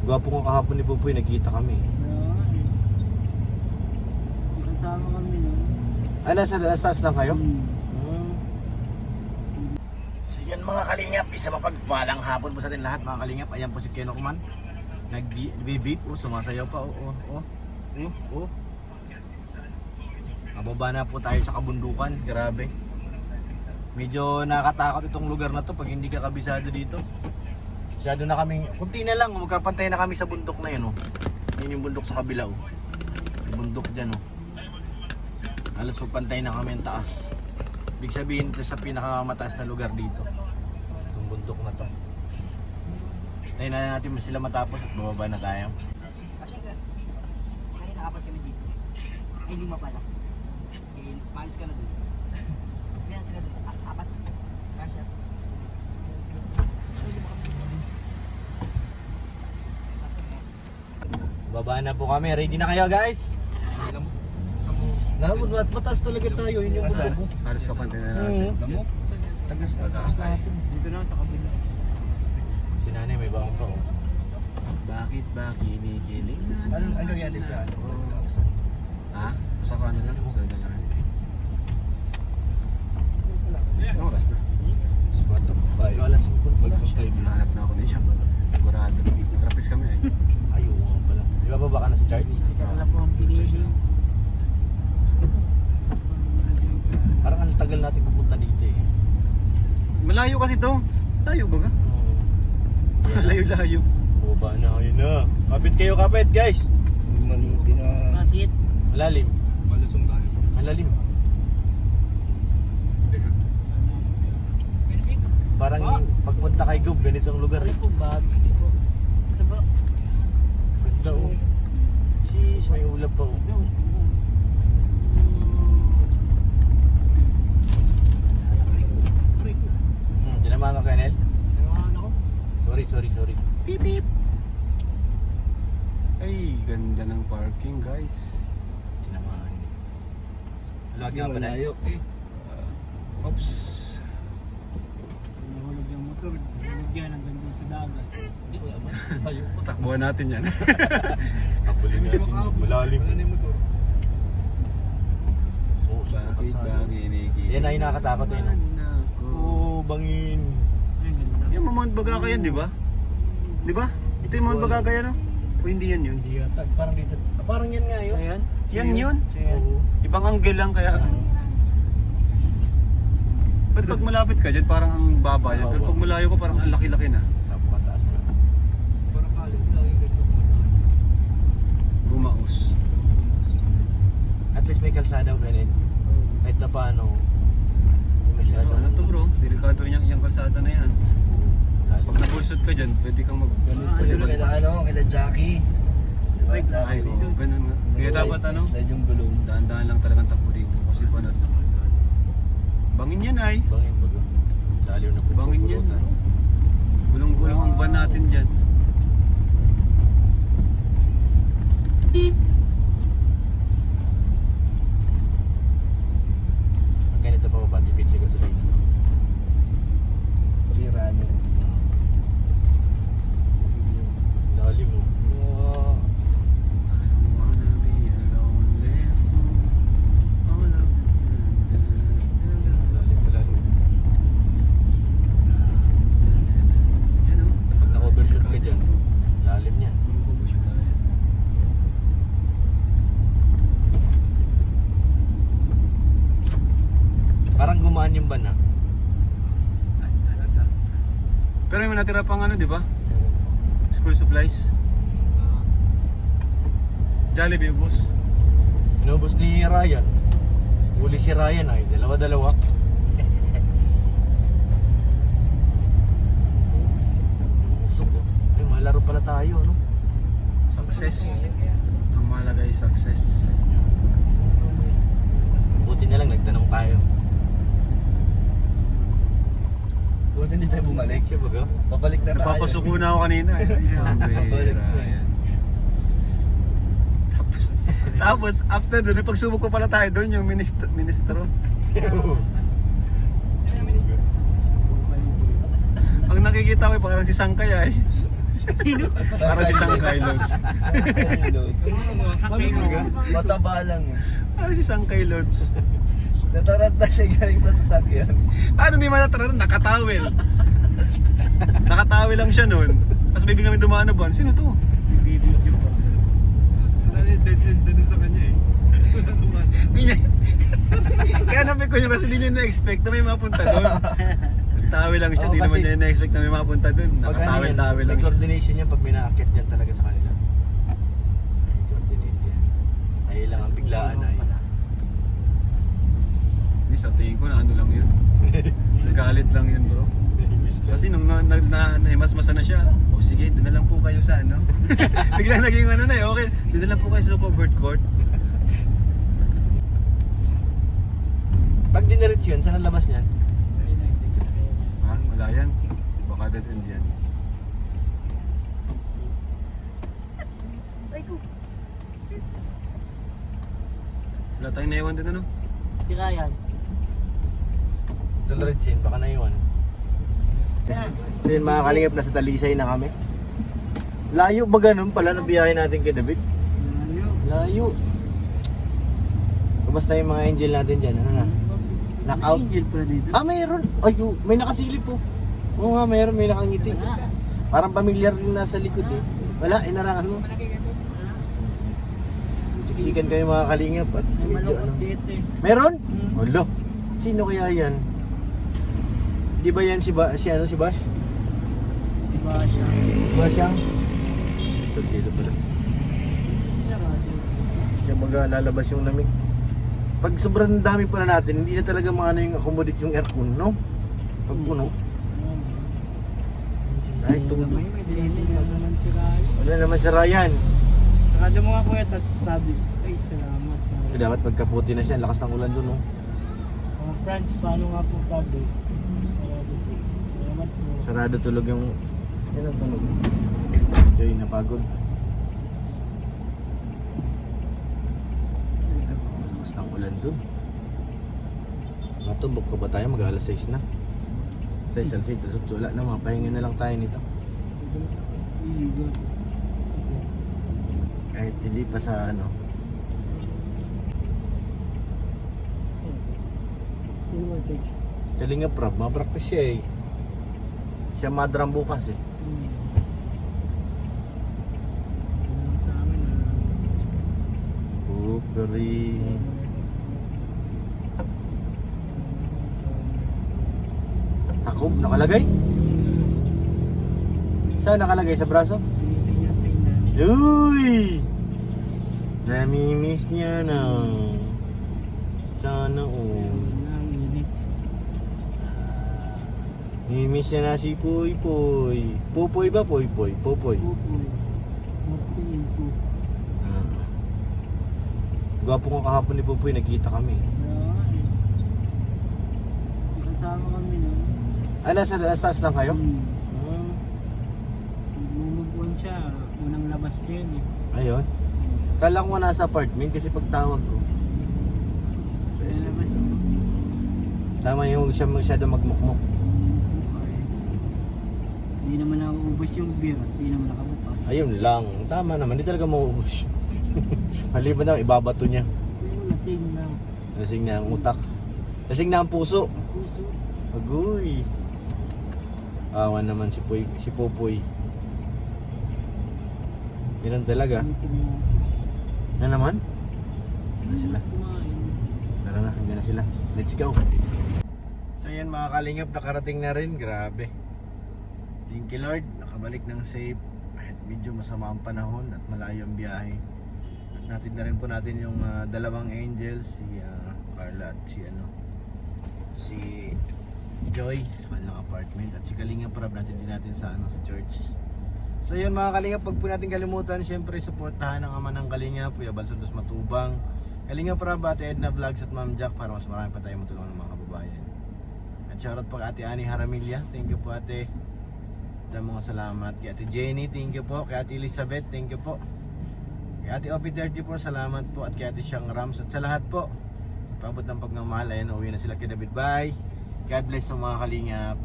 Gwapo nga kahapon ni Pupoy, nagkita kami. Kasama kami nun. Ay, nasa taas lang kayo? Hmm. So yan mga kalingap, isa mapagpalang hapon po sa atin lahat mga kalingap. Ayan po si Keno Kuman. Nag-beep, sumasayaw pa, Mababa na po tayo sa kabundukan, grabe. Medyo nakatakot itong lugar na to pag hindi ka kabisado dito. Masyado na kaming, kunti na lang, magkapantay na kami sa bundok na yun. Yan yung bundok sa kabila. Yung bundok dyan. Halos magpantay na kami ang taas. Ibig sabihin ito sa pinakamataas na lugar dito. Itong bundok na to. Tayo na natin sila matapos at bababa na tayo. Kasi kanina apat kami dito. Ay, 5 pala. Eh, palis ka na doon. Kaya sila doon. Apat. Kasya. Baba na po kami. Ready na kayo guys? Nalamod, mataas talaga tayo. Yun yung bundok. Halos kapantay na natin. Tagas natin. Dito na sa kabila. Si nanay may bawang pa. Bakit ba kinikilig na? Ano ang gagawin natin sa ano? Ha? Basta ko ano lang? Sorry na lang. Anong oras na? Squat up 5. Alas 5. Hanap na ako ng shop. Sigurado. Practice kami eh. Ayaw nga pala. Di ba baba ka na sa charge? Sikat na po ang pinili. Parang ang tagal natin pupunta dito eh. Malayo kasi to. Layo ba ka? Layo-layo. Baba na, ayun na. Kapit kayo, kapit guys. Bakit? Malalim. Malusong tayo. Malalim. Parang pagpunta kay Gob, ganitong lugar eh. Ano po ba? Ito ba? Ganda oh. Sheesh, may ulap pa oh. Tinamaan ka, Kenel? Sorry. Beep beep. Ay, ganda ng parking guys. Tinamaan. Lagi ka pa na. Oops. Nahulog yung motor. Nahulog yan hanggang dun sa dagat. Takbuhan natin yan. Kapulin natin. Malalim. Oo, sa Bakit ba kinikilig? Yan ay nakatakot eh, no? Oo, bangin. Ay, ganda. Yung Mount Bagaca yan, di ba? Di ba? Ito yung Mount Bagaca yan, oh. O hindi yan yun? Hindi yata. Parang dito. Parang yan nga So yun. yan? Yan yun. So yan? Oo. Ibang angle lang kaya. Pero pag malapit ka dyan, parang ang baba yan. Pero pag malayo ka, parang ang laki-laki na. Napakataas na. Parang kalit lang yung dito. Bumaos. At least may kalsada ko ganun. Kahit na paano. May masyado. Pero ano to bro? Delikado rin yung kalsada na yan. Lalim. Pag nabulsot ka dyan, pwede kang mag... Kila Jackie. Ay, oo, ganun nga. Kaya dapat ano, Slide yung gulong. dahan-dahan lang talagang takbo dito. Kasi pa na... Bangin yan ay. Bangin baga. Lalo na po. Bangin yan. Gulong-gulong ang van natin dyan. Ang ganito pa ba? Tipid siya gasolina. Free running. Lalim mo. Wow. I don't wanna be a lonely fool. All of Lalim. Yan o. Pag na-overshoot ka dyan, lalim niya. Parang gumaan yung van ah. Ay, talaga. Pero may natira pang ano, di ba? School supplies. Jollibee ubos. Inubos ni Ryan. Uli si Ryan ay dalawa-dalawa. Usok oh. Ay, malaro pala tayo no? Success. Ang mahalaga ay success. Buti na lang nagtanong tayo. Buti hindi tayo bumalik. Siya baga? Pabalik na tayo. Napapasuko na ako kanina. Ang Pabalik bira na. yan. Tapos after doon, pagsubok ko pala tayo doon yung ministro. Oo. Ang nakikita ko parang si Sangkay ay. Sino? Para si Sangkay Lods. Sakay mo. Mataba lang eh. Para si Sangkay Lods. Nataranta siya galing sa sasakyan. Ano di matatara? Nakatawel. Nakatawel lang siya noon. Tapos may biglang may dumaan na buwan. Sino to? Si Baby Joe pa. Dead sa kanya eh. Di niya. Kaya namin ko yun kasi di niya na-expect na may mapunta doon. Tawel lang siya, Oo, di naman kasi- niya na-expect na may mapunta doon. Nakatawel-tawel lang May siya. coordination yan pag may nakakit yan talaga sa kanila. May coordinate yan. Ay lang ang biglaan ay. Hindi, sa tingin ko na ano lang yun. Nagalit lang yun bro. Kasi nung nahimasmasa na siya, o sige, doon na lang po kayo sa ano. Biglang naging ano na eh, okay, doon na lang po kayo sa covered court. Pag diniretso yun, saan ang labas niyan? Ah, wala yan. Baka dead end yan. Wala tayong naiwan din ano? Si Ryan. Tulad sin, baka naiwan. So yun mga kalingap, nasa Talisay na kami. Layo ba ganun pala na biyahe natin kay David? Malayo. Layo. Kamusta yung mga angel natin dyan? Ano na? Knockout? Angel pala dito. Ah, mayroon. Ay, may nakasilip po. Oo nga, mayroon. May nakangiti. Parang pamilyar din nasa likod eh. Wala, inarangan mo. Siksikan kayo mga kalingap at May medyo malungkot ano. dito eh. Meron? Hmm. Wala. Sino kaya yan? Di ba yan si Bash? Si Basha. Bash yang? Gusto kilo pala. Sila Ryan. Siya baga lalabas yung lamig. Pag sobrang dami pala natin, hindi na talaga maano yung accommodate yung aircon, no? Pag puno. Ay, tundo. May dinili na naman si Ryan. Wala naman si Ryan. Sakado mo nga kuya, touch tabi. Ay, salamat. So, dapat pagkaputi na siya, lakas ng ulan dun, no? Franz, paano nga po tabi? Sarado po. Salamat po. Sarado tulog yung... Yan ang tunog. Joy, napagod. Lakas ng ulan dun. Matumbok ka ba tayo? Mag-alas 6 na. 6, alas 7, wala na, mapahinga na lang tayo nito. Iiga. Kahit hindi pa sa ano. Sino ba coach? Kalinga prab, mapraktis siya eh. Siya madram bukas eh. Kailangan sa amin na practice. Puperi. Hakob, nakalagay? Saan nakalagay? Sa braso? Tinitingnan-tingnan. Uy! Namimiss niya na. Sana Ang init. Namimiss niya na si Puy Puy. Pupoy ba? Puy Puy? Pupoy. Pupoy. Mapin po. Gwapo nga kahapon ni Pupoy, nagkita kami. Kasama kami nun. Ah, nasa taas lang kayo? Nagmumubuan siya. Unang labas siya yun eh. Ayun. Kala ko nga nasa apartment kasi pagtawag ko. Labas ko. Tama yung siya masyado magmukmuk. Hindi naman nauubos yung beer at hindi naman nakabukas. Ayun lang. Tama naman. Hindi talaga mauubos. Maliban na, ibabato niya. Pero lasing na. Lasing na ang utak. Lasing na ang puso. Puso. Agoy. Awan naman si Popoy. Ganun talaga. Na naman? Ano sila? Kumain. Tara na, hanggang na sila. Let's go. So yan mga kalingap, nakarating na rin. Grabe. Thank you Lord, nakabalik ng safe. Kahit medyo masama ang panahon at malayo ang biyahe. At natin na rin po natin yung dalawang angels, si Carla at si Joy sa kanilang apartment. At si Kalinga Prab natin din natin sa sa church. So yun mga Kalinga, pag po natin kalimutan, syempre supportahan ang ama ng Kalinga, Kuya Bal Santos Matubang, Kalinga Prab, Ate Edna Vlogs at Ma'am Jack para mas marami pa tayo matulungan ng mga kababayan. At shoutout po kay Ate Ani Haramilla, thank you po ate. At mga salamat kay Ate Jenny, thank you po. Kay Ate Elizabeth, thank you po. Kay Ate Opie34, salamat po. At kay Ate Siang Rams at sa lahat po, ipabot ng pagmamahal. Ayan, uwi na sila kay David. Bye! God bless sa mga Kalingap.